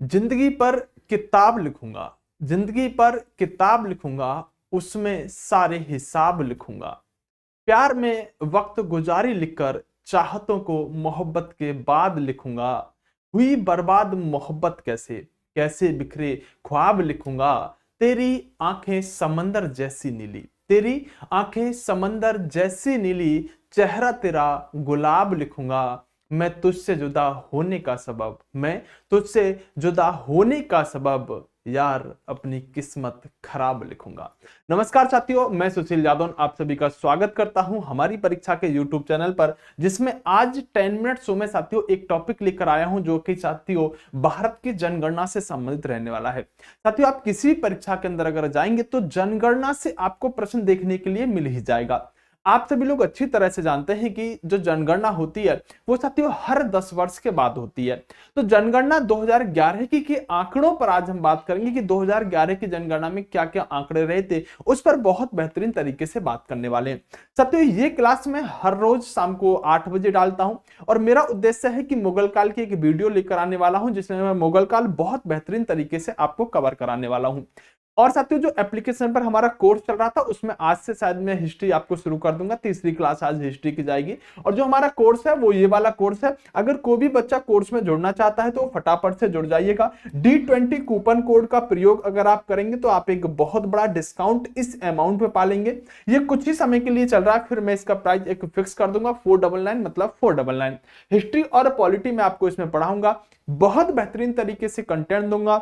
जिंदगी पर किताब लिखूंगा, जिंदगी पर किताब लिखूंगा, उसमें सारे हिसाब लिखूंगा। प्यार में वक्त गुजारी लिखकर चाहतों को मोहब्बत के बाद लिखूंगा। हुई बर्बाद मोहब्बत कैसे, कैसे बिखरे ख्वाब लिखूंगा। तेरी आंखें समंदर जैसी नीली, तेरी आंखें समंदर जैसी नीली, चेहरा तेरा गुलाब लिखूंगा। मैं तुझसे जुदा होने का सबब, मैं तुझसे जुदा होने का सबब यार अपनी किस्मत खराब लिखूंगा। नमस्कार साथियों, मैं सुशील यादव आप सभी का स्वागत करता हूं हमारी परीक्षा के YouTube चैनल पर, जिसमें आज 10 मिनट शो में साथियों एक टॉपिक लेकर आया हूं जो कि साथियों भारत की जनगणना से संबंधित रहने वाला है। साथियों आप किसी भी परीक्षा के अंदर अगर जाएंगे तो जनगणना से आपको प्रश्न देखने के लिए मिल ही जाएगा। आप सभी लोग अच्छी तरह से जानते हैं कि जो जनगणना होती है वो साथियों हर 10 वर्ष के बाद होती है। तो जनगणना 2011 की के आंकड़ों पर आज हम बात करेंगे कि 2011 की जनगणना में क्या क्या आंकड़े रहे थे, उस पर बहुत बेहतरीन तरीके से बात करने वाले हैं। साथियों ये क्लास मैं हर रोज शाम को 8 बजे डालता हूं और मेरा उद्देश्य है कि मुगल काल की एक वीडियो लेकर आने वाला हूं जिसमें मैं मुगल काल बहुत बेहतरीन तरीके से आपको कवर कराने वाला हूं। और साथियों जो एप्लीकेशन पर हमारा कोर्स चल रहा था उसमें आज से शायद मैं हिस्ट्री आपको शुरू कर दूंगा। तीसरी क्लास आज हिस्ट्री की जाएगी और जो हमारा कोर्स है वो ये वाला कोर्स है। अगर कोई भी बच्चा कोर्स में जुड़ना चाहता है तो फटाफट से जुड़ जाइएगा। D20 कूपन कोड का प्रयोग अगर आप करेंगे तो आप एक बहुत बड़ा डिस्काउंट इस अमाउंट पे पालेंगे। ये कुछ ही समय के लिए चल रहा है, फिर मैं इसका प्राइस एक फिक्स कर दूंगा 499, मतलब 499। हिस्ट्री और पॉलिटी में आपको इसमें पढ़ाऊंगा, बहुत बेहतरीन तरीके से कंटेंट दूंगा।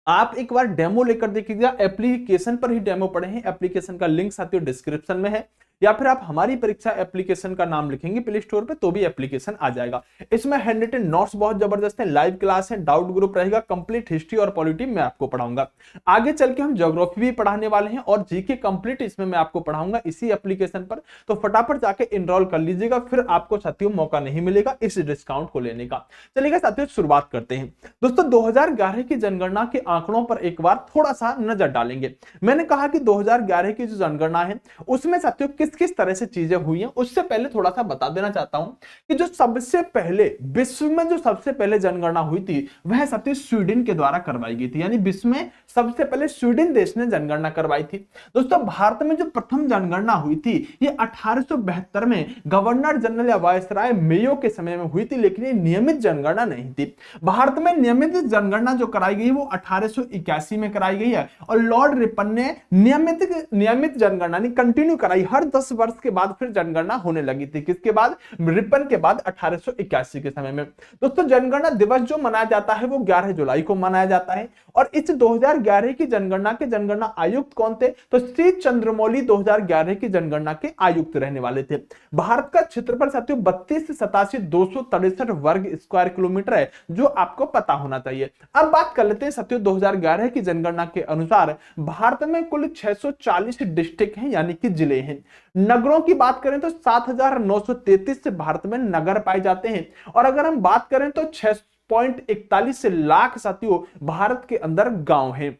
आप एक बार डेमो लेकर देखिएगा, एप्लीकेशन पर ही डेमो पढ़े हैं। एप्लीकेशन का लिंक साथियों डिस्क्रिप्शन में है, या फिर आप हमारी परीक्षा एप्लीकेशन का नाम लिखेंगे प्ले स्टोर पे तो भी एप्लीकेशन आ जाएगा। इसमें हैंड रिटन नोट्स बहुत जबरदस्त है, लाइव क्लास है, डाउट ग्रुप रहेगा, कंप्लीट हिस्ट्री और पॉलिटी मैं आपको पढ़ाऊंगा। आगे चल के हम ज्योग्राफी भी पढ़ाने वाले हैं और जीके कंप्लीट इसमें मैं आपको पढ़ाऊंगा इसी एप्लीकेशन पर। तो फटाफट जाके इनरोल कर लीजिएगा, फिर आपको साथियों मौका नहीं मिलेगा इस डिस्काउंट को लेने का। चलिएगा साथियों शुरुआत करते हैं। दोस्तों 2011 की जनगणना के आंकड़ों पर एक बार थोड़ा सा नजर डालेंगे। मैंने कहा कि 2011 की जो जनगणना है उसमें साथियों किस तरह से चीजें हुई हैं, उससे पहले थोड़ा सा बता देना चाहता हूं कि जो सबसे पहले विश्व में जो सबसे पहले जनगणना हुई थी वह साथियों स्वीडन के द्वारा करवाई गई थी। यानी विश्व में सबसे पहले स्वीडन देश ने जनगणना करवाई थी। दोस्तों भारत में जो प्रथम जनगणना हुई थी ये 1872 में गवर्नर जनरल या वायसराय मेयो के समय में हुई थी, लेकिन ये नियमित जनगणना नहीं थी। भारत में नियमित जनगणना जो कराई गई वो 1881 में कराई गई है और लॉर्ड रिपन ने नियमित जनगणना कंटिन्यू कराई। हर 10 वर्ष के बाद फिर जनगणना होने लगी थी। किसके बाद? रिपन के बाद 1881 के समय में। दोस्तों जनगणना दिवस जो मनाया जाता है वो 11 जुलाई को मनाया जाता है। और इस 2011 की जनगणना के जनगणना आयुक्त कौन थे? तो सी चंद्रमौली 2011 की जनगणना के आयुक्त रहने वाले थे। भारत का क्षेत्रफल साथियों 32,87,263 वर्ग स्क्वायर किलोमीटर है, जो आपको पता होना चाहिए। अब बात कर लेते हैं साथियों 2011 की जनगणना के अनुसार भारत में कुल 640 डिस्ट्रिक्ट हैं, यानी कि जिले हैं। नगरों की बात करें तो 7,933 से भारत में नगर पाए जाते हैं। और अगर हम बात करें तो 6.41 लाख साथियों भारत के अंदर गांव हैं।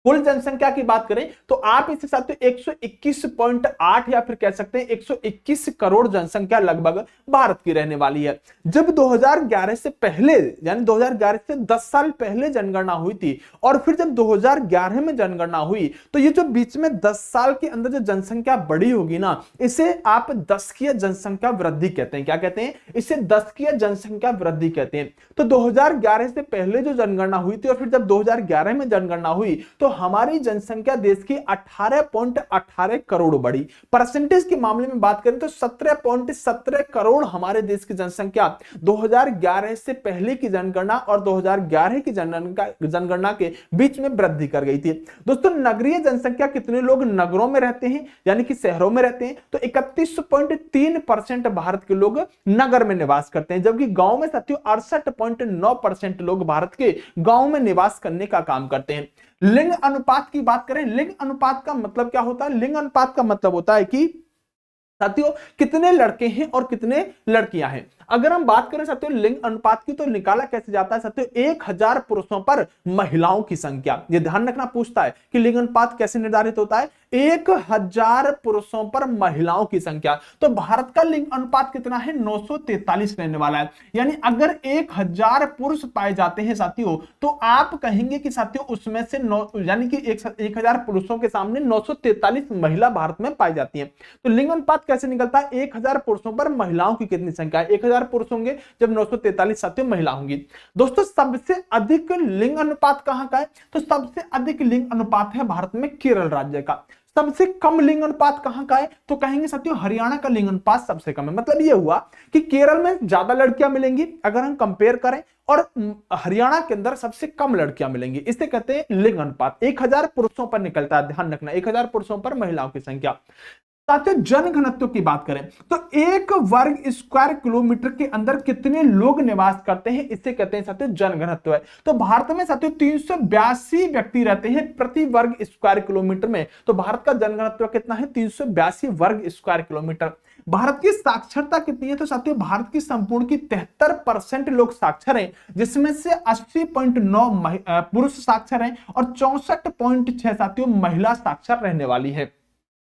कुल जनसंख्या की बात करें तो आप इसके साथ 121.8 या फिर कह सकते हैं 121 करोड़ जनसंख्या लगभग भारत की रहने वाली है। जब 2011 से पहले यानी 2011 से 10 साल पहले जनगणना हुई थी और फिर जब 2011 में जनगणना हुई तो ये जो बीच में 10 साल के अंदर जो जनसंख्या बढ़ी होगी ना, इसे आप दशकीय जनसंख्या वृद्धि कहते हैं। क्या कहते हैं? इसे दशकीय जनसंख्या वृद्धि कहते हैं। तो 2011 से पहले जो जनगणना हुई थी और फिर जब 2011 में जनगणना हुई तो हमारी जनसंख्या देश की 18.18 करोड़ बढ़ी। परसेंटेज के मामले में बात करें तो 17.17 करोड़ हमारे देश की जनसंख्या 2011 से पहले की जनगणना और 2011 की जनगणना के बीच में वृद्धि कर गई थी। दोस्तों नगरीय जनसंख्या कितने लोग नगरों में रहते हैं यानी कि शहरों में रहते हैं? तो 31.3% भारत के लोग नगर में निवास करते हैं, जबकि गांव में साथियों 68.9% लोग भारत के गांव में निवास करने का काम करते हैं। लिंग अनुपात की बात करें, लिंग अनुपात का मतलब क्या होता है? लिंग अनुपात का मतलब होता है कि साथियों कितने लड़के हैं और कितने लड़कियां हैं। अगर हम बात करें साथियों लिंग अनुपात की, तो निकाला कैसे जाता है साथियों, 1000 पुरुषों पर महिलाओं की संख्या। ये ध्यान रखना, पूछता है कि लिंग अनुपात कैसे निर्धारित होता है, 1000 पुरुषों पर महिलाओं की संख्या। तो भारत का लिंग अनुपात कितना है, 943 रहने वाला है। यानी अगर 1000 पुरुष पाए जाते हैं साथियों, तो आप कहेंगे कि साथियों उसमें से यानी कि 1000 पुरुषों के सामने 943 महिला भारत में पाई जाती हैं। तो लिंग अनुपात कैसे निकलता है, 1000 पुरुषों पर महिलाओं की कितनी संख्या है, 1000 पुरुष होंगे जब 943 साथियों महिला होंगी। दोस्तों सबसे अधिक लिंग अनुपात कहां का है, तो सबसे अधिक लिंग अनुपात है भारत में केरल राज्य का। सबसे कम लिंग अनुपात कहां का है, तो कहेंगे साथियों हरियाणा का लिंग अनुपात सबसे कम है। मतलब ये हुआ कि केरल में ज्यादा लड़कियां मिलेंगी अगर हम कंपेयर करें, और हरियाणा के अंदर सबसे कम लड़कियां मिलेंगी। इसे कहते हैं लिंग अनुपात। 1000 पुरुषों पर निकलता है, ध्यान रखना, 1000 पुरुषों पर महिलाओं की संख्या। साथियों जनघनत्व की बात करें तो 1 वर्ग स्क्वायर किलोमीटर के अंदर कितने लोग निवास करते हैं, इसे कहते हैं साथियों जनघनत्व है। तो भारत में साथियों 382 व्यक्ति रहते हैं प्रति वर्ग स्क्वायर किलोमीटर में। तो भारत का जनघनत्व कितना है, 382 वर्ग स्क्वायर किलोमीटर। भारत की साक्षरता कितनी है, तो साथियों भारत की संपूर्ण की 73% लोग साक्षर हैं, जिसमें से 80.9 पुरुष साक्षर हैं और 64.6 साथियों महिला साक्षर रहने वाली है।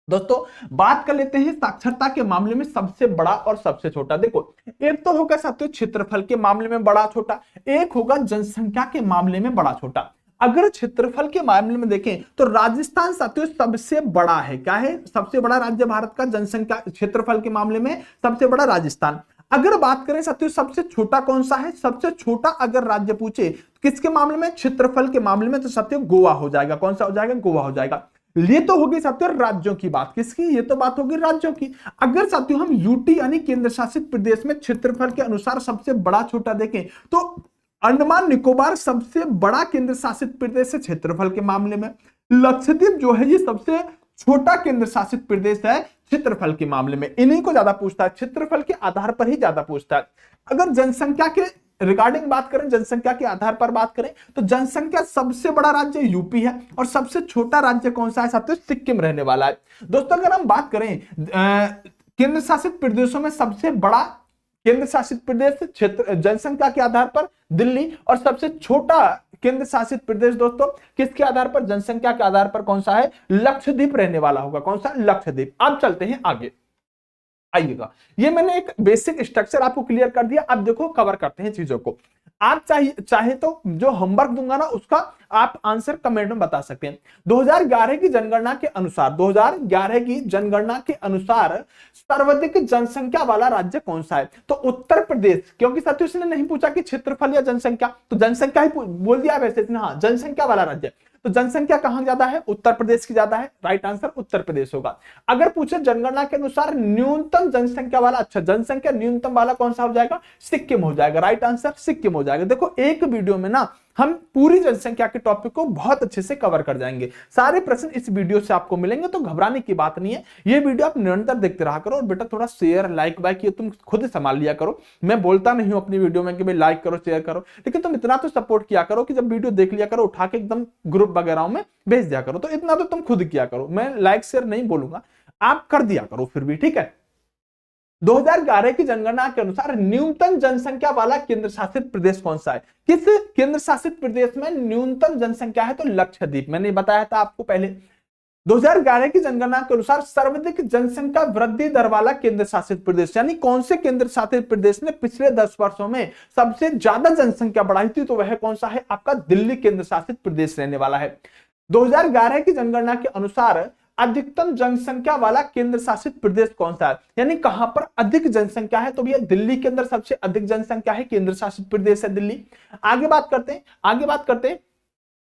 दोस्तों बात कर लेते हैं साक्षरता के मामले में सबसे बड़ा और सबसे छोटा। देखो एक तो होगा साथियों क्षेत्रफल के मामले में बड़ा छोटा, एक होगा जनसंख्या के मामले में बड़ा छोटा। अगर क्षेत्रफल के मामले में देखें तो राजस्थान साथियों सबसे बड़ा है। क्या है, सबसे बड़ा राज्य भारत का जनसंख्या क्षेत्रफल के मामले में सबसे बड़ा राजस्थान। अगर बात करें साथियों सबसे छोटा कौन सा है, सबसे छोटा अगर राज्य पूछे किसके मामले में, क्षेत्रफल के मामले में, तो साथियों गोवा हो जाएगा। कौन सा हो जाएगा, गोवा हो जाएगा। ये तो होगी साथियों राज्यों की बात, किसकी, ये तो बात होगी राज्यों की। अगर साथियों हम यूटी यानी केंद्र शासित प्रदेश में क्षेत्रफल के अनुसार सबसे बड़ा छोटा देखें तो अंडमान निकोबार सबसे बड़ा केंद्र शासित प्रदेश है क्षेत्रफल के मामले में। लक्षद्वीप जो है ये सबसे छोटा केंद्र शासित प्रदेश है क्षेत्रफल के मामले में। इन्हीं को ज्यादा पूछता है, क्षेत्रफल के आधार पर ही ज्यादा पूछता है। अगर जनसंख्या के रिगार्डिंग बात करें, जनसंख्या के आधार पर बात करें तो जनसंख्या सबसे बड़ा राज्य यूपी है और सबसे छोटा राज्य कौन सा है साथियों, सिक्किम रहने वाला है। दोस्तों अगर हम बात करें केंद्र शासित प्रदेशों में सबसे बड़ा केंद्र शासित प्रदेश क्षेत्र जनसंख्या के आधार पर दिल्ली, और सबसे छोटा केंद्र शासित प्रदेश दोस्तों किसके आधार पर, जनसंख्या के आधार पर कौन सा है, लक्षद्वीप रहने वाला होगा। कौन सा, लक्षद्वीप। अब चलते हैं आगे, आइएगा। ये मैंने एक बेसिक स्ट्रक्चर आपको क्लियर कर दिया। अब देखो कवर करते हैं चीजों को। आप चाहे तो जो होमवर्क दूंगा ना उसका आप आंसर कमेंट में बता सकते हैं। 2011 की जनगणना के अनुसार 2011 की जनगणना के अनुसार सर्वाधिक जनसंख्या वाला राज्य कौन सा है, तो उत्तर प्रदेश। क्योंकि साथियों इसने नहीं पूछा कि क्षेत्रफल या जनसंख्या, तो जनसंख्या ही बोल दिया वैसे इसने, हाँ जनसंख्या वाला राज्य। तो जनसंख्या कहां ज्यादा है, उत्तर प्रदेश की ज्यादा है। राइट आंसर उत्तर प्रदेश होगा। अगर पूछे जनगणना के अनुसार न्यूनतम जनसंख्या वाला, अच्छा जनसंख्या न्यूनतम वाला कौन सा हो जाएगा, सिक्किम हो जाएगा। राइट आंसर सिक्किम हो जाएगा। देखो एक वीडियो में ना हम पूरी जनसंख्या के टॉपिक को बहुत अच्छे से कवर कर जाएंगे। सारे प्रश्न इस वीडियो से आपको मिलेंगे, तो घबराने की बात नहीं है। ये वीडियो आप निरंतर देखते रहा करो, और बेटा थोड़ा शेयर लाइक वाइक ये तुम खुद संभाल लिया करो। मैं बोलता नहीं हूं अपनी वीडियो में कि भाई लाइक करो शेयर करो, लेकिन तुम इतना तो सपोर्ट किया करो कि जब वीडियो देख लिया करो उठा के एकदम ग्रुप वगैरह में भेज दिया करो। तो इतना तो तुम खुद किया करो, मैं लाइक शेयर नहीं बोलूंगा, आप कर दिया करो फिर भी, ठीक है। 2011 की जनगणना के अनुसार न्यूनतम जनसंख्या वाला केंद्र शासित प्रदेश कौन सा है, किस केंद्र शासित प्रदेश में न्यूनतम जनसंख्या है, तो लक्षद्वीप। मैंने बताया था आपको पहले। 2011 की जनगणना के अनुसार सर्वाधिक जनसंख्या वृद्धि दर वाला केंद्र शासित प्रदेश, यानी कौन से केंद्र शासित प्रदेश ने पिछले 10 वर्षों में सबसे ज्यादा जनसंख्या बढ़ाई थी, तो वह कौन सा है, आपका दिल्ली केंद्र शासित प्रदेश रहने वाला है। 2011 की जनगणना के अनुसार अधिकतम जनसंख्या वाला केंद्र शासित प्रदेश कौन सा है, यानी कहां पर अधिक जनसंख्या है, तो भैया दिल्ली के अंदर सबसे अधिक जनसंख्या है, केंद्र शासित प्रदेश है दिल्ली। आगे बात करते हैं,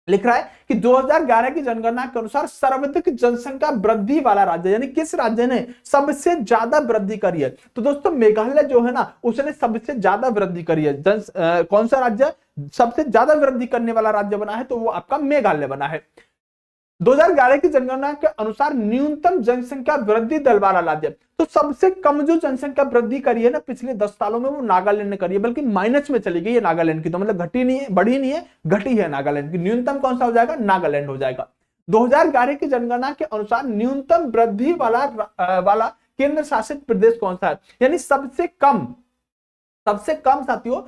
लिख रहा है कि 2011 की जनगणना के अनुसार सर्वाधिक जनसंख्या वृद्धि वाला राज्य, यानी किस राज्य ने सबसे ज्यादा वृद्धि करी है, तो दोस्तों मेघालय जो है ना उसने सबसे ज्यादा वृद्धि करी है। कौन सा राज्य सबसे ज्यादा वृद्धि करने वाला राज्य बना है, तो वो आपका मेघालय बना है। 2011 की जनगणना के अनुसार न्यूनतम जनसंख्या वृद्धि दर वाला राज्य, तो सबसे कम जो जनसंख्या वृद्धि करी है ना पिछले 10 सालों में, वो नागालैंड ने करी है, बल्कि माइनस में चली गई है नागालैंड की। तो मतलब घटी नहीं है, बढ़ी नहीं है, घटी है नागालैंड की। न्यूनतम कौन सा हो जाएगा, नागालैंड हो जाएगा। 2011 की जनगणना के अनुसार न्यूनतम वृद्धि वाला केंद्र शासित प्रदेश कौन सा है, यानी सबसे कम सबसे कम साथियों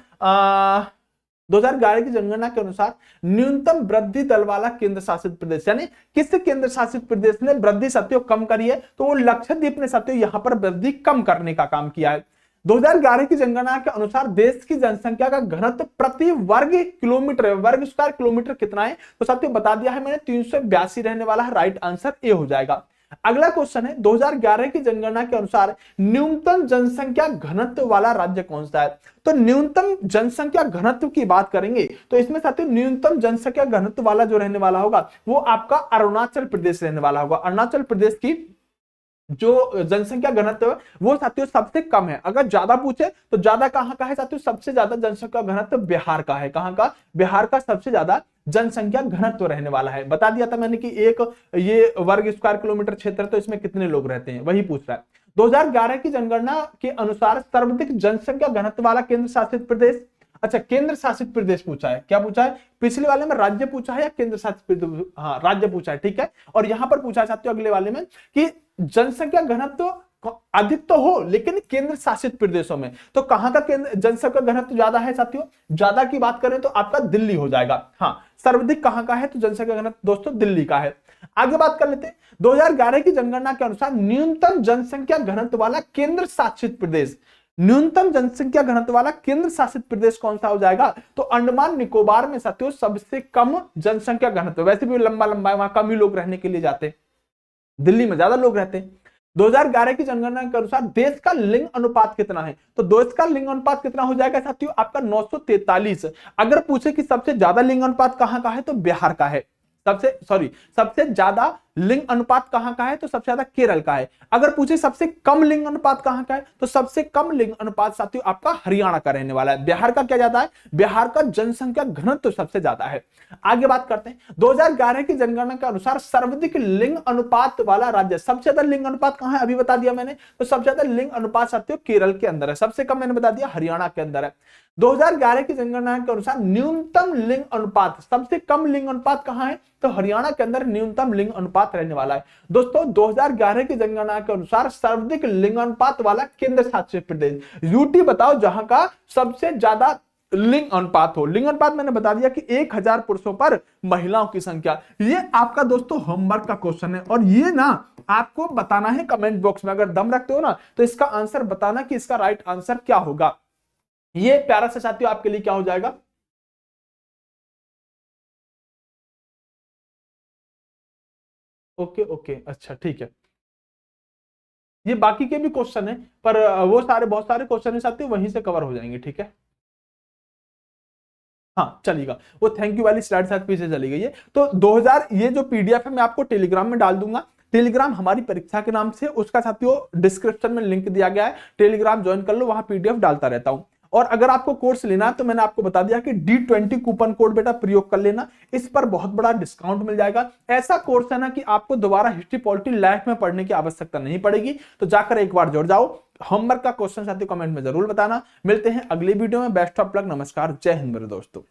2011 की जनगणना के अनुसार न्यूनतम वृद्धि दर वाला केंद्र शासित प्रदेश, यानी किस केंद्र शासित प्रदेश ने वृद्धि साथियों कम करी है, तो वो लक्षद्वीप ने साथियों यहां पर वृद्धि कम करने का काम किया है। 2011 की जनगणना के अनुसार देश की जनसंख्या का घनत्व प्रति वर्ग स्क्वायर किलोमीटर कितना है, तो साथियों बता दिया है मैंने 382 रहने वाला है। राइट आंसर ए हो जाएगा। अगला क्वेश्चन है 2011 की जनगणना के अनुसार न्यूनतम जनसंख्या घनत्व वाला राज्य कौन सा है। तो न्यूनतम जनसंख्या घनत्व की बात करेंगे तो इसमें साथियों न्यूनतम जनसंख्या घनत्व वाला जो रहने वाला होगा वो आपका अरुणाचल प्रदेश रहने वाला होगा। अरुणाचल प्रदेश की जो जनसंख्या घनत्व है वो साथियों सबसे कम है। अगर ज्यादा पूछे तो ज्यादा कहां का है साथियों, सबसे ज्यादा जनसंख्या घनत्व बिहार का है। कहां का? बिहार का सबसे ज्यादा जनसंख्या घनत्व रहने वाला है। बता दिया था मैंने कि एक ये वर्ग स्क्वायर किलोमीटर क्षेत्र है तो इसमें कितने लोग रहते हैं, वही पूछ रहा है। 2011 की जनगणना के अनुसार सर्वाधिक जनसंख्या घनत्व वाला केंद्र शासित प्रदेश, अच्छा केंद्र शासित प्रदेश पूछा है, क्या पूछा है? पिछले वाले में राज्य पूछा है या केंद्र शासित प्रदेश? हाँ राज्य पूछा है, ठीक है। और यहां पर पूछा चाहते हो अगले वाले में कि जनसंख्या घनत्व अधिक तो हो लेकिन केंद्र शासित प्रदेशों में, तो कहां का केंद्र जनसंख्या घनत्व ज्यादा है साथियों? ज्यादा की बात करें तो आपका दिल्ली हो जाएगा। हाँ सर्वाधिक कहां का है तो जनसंख्या घनत्व दोस्तों दिल्ली का है। आगे बात कर लेते हैं 2011 की जनगणना के अनुसार न्यूनतम जनसंख्या घनत्व वाला केंद्र शासित प्रदेश, न्यूनतम जनसंख्या घनत्व वाला केंद्र शासित प्रदेश कौन सा हो जाएगा? तो अंडमान निकोबार में साथियों सबसे कम जनसंख्या घनत्व, वैसे भी लंबा लंबा है वहां कम ही लोग रहने के लिए जाते हैं, दिल्ली में ज्यादा लोग रहते हैं। 2011 की जनगणना के अनुसार देश का लिंग अनुपात कितना है? तो देश का लिंग अनुपात कितना हो जाएगा साथियों? आपका 943। अगर पूछे कि सबसे ज्यादा लिंग अनुपात कहां का है तो बिहार का है। सबसे ज्यादा लिंग अनुपात कहां का है तो सबसे ज्यादा केरल का है। अगर पूछे सबसे कम लिंग अनुपात कहां का है तो सबसे कम लिंग अनुपात साथियों आपका हरियाणा का रहने वाला है। बिहार का क्या ज्यादा है? बिहार का जनसंख्या घनत्व तो सबसे ज्यादा है। आगे बात करते हैं 2011 की जनगणना के अनुसार सर्वाधिक लिंग अनुपात वाला राज्य, सबसे ज्यादा लिंग अनुपात कहां है अभी बता दिया मैंने, तो सबसे ज्यादा लिंग अनुपात साथियों केरल के अंदर है, सबसे कम मैंने बता दिया हरियाणा के अंदर है। 2011 की जनगणना के अनुसार न्यूनतम लिंग अनुपात, सबसे कम लिंग अनुपात कहां है तो हरियाणा के अंदर न्यूनतम लिंग अनुपात रहने वाला है। दोस्तों 2011 की जनगणना के अनुसार सर्वाधिक लिंग अनुपात वाला केंद्र शासित प्रदेश, यूटी बताओ जहां का सबसे ज्यादा लिंग अनुपात हो। लिंग अनुपात मैंने बता दिया कि 1000 पुरुषों पर महिलाओं की संख्या। ये आपका दोस्तों होमवर्क का क्वेश्चन है और ये ना आपको बताना है कमेंट बॉक्स में, अगर दम रखते हो ना तो इसका आंसर बताना कि इसका राइट आंसर क्या होगा। ये प्यारा सा साथियों आपके लिए क्या हो जाएगा? ओके ओके अच्छा ठीक है। ये बाकी के भी क्वेश्चन है पर वो सारे बहुत सारे क्वेश्चन है साथियों वहीं से कवर हो जाएंगे, ठीक है। हाँ चलेगा, वो थैंक यू वाली स्लाइड शायद पीछे चली गई है। तो 2000 ये जो पीडीएफ है मैं आपको टेलीग्राम में डाल दूंगा। टेलीग्राम हमारी परीक्षा के नाम से, उसका साथियों डिस्क्रिप्शन में लिंक दिया गया है, टेलीग्राम ज्वाइन कर लो, वहां पीडीएफ डालता रहता हूं। और अगर आपको कोर्स लेना है तो मैंने आपको बता दिया कि D20 कूपन कोड बेटा प्रयोग कर लेना, इस पर बहुत बड़ा डिस्काउंट मिल जाएगा। ऐसा कोर्स है ना कि आपको दोबारा हिस्ट्री पॉलिटी लाइफ में पढ़ने की आवश्यकता नहीं पड़ेगी, तो जाकर एक बार जुड़ जाओ। होमवर्क का क्वेश्चन साथियों कमेंट में जरूर बताना। मिलते हैं अगली वीडियो में, बेस्ट ऑफ लक, नमस्कार, जय हिंद मेरे दोस्तों।